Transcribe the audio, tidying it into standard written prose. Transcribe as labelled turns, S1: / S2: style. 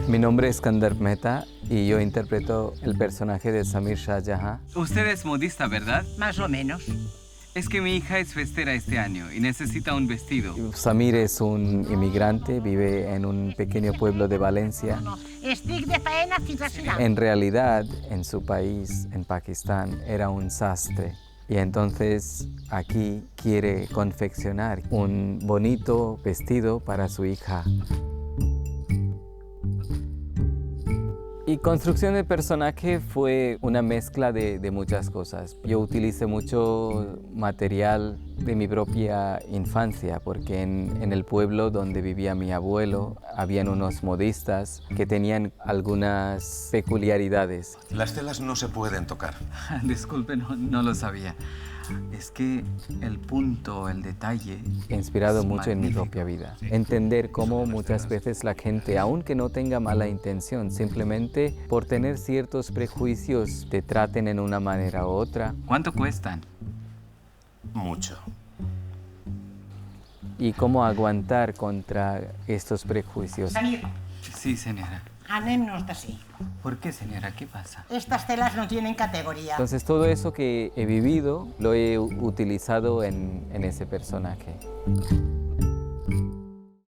S1: Mi nombre es Gandharv Mehta y yo interpreto el personaje de Samir Shah Jahan.
S2: Usted es modista, ¿verdad?
S3: Más o menos.
S2: Es que mi hija es festera este año y necesita un vestido.
S1: Samir es un inmigrante, vive en un pequeño pueblo de Valencia.
S3: Estic de faena fins al final.
S1: En realidad, en su país, en Pakistán, era un sastre. Y entonces aquí quiere confeccionar un bonito vestido para su hija. Y construcción de personaje fue una mezcla de muchas cosas. Yo utilicé mucho material de mi propia infancia, porque en el pueblo donde vivía mi abuelo habían unos modistas que tenían algunas peculiaridades.
S4: Las telas no se pueden tocar.
S2: Disculpe, no lo sabía. Es que el punto, el detalle...
S1: He inspirado
S2: es
S1: mucho en mi
S2: magnífico.
S1: propia vida. Entender cómo muchas veces la gente, aunque no tenga mala intención, simplemente por tener ciertos prejuicios, te traten en una manera u otra.
S2: ¿Cuánto cuestan?
S4: Mucho.
S1: Y cómo aguantar contra estos prejuicios.
S3: Samir,
S2: Sí, señora.
S3: anem-nos d'ací.
S2: ¿Por qué, señora? ¿Qué pasa?
S3: Estas telas no tienen categoría.
S1: Entonces todo eso que he vivido lo he utilizado en ese personaje.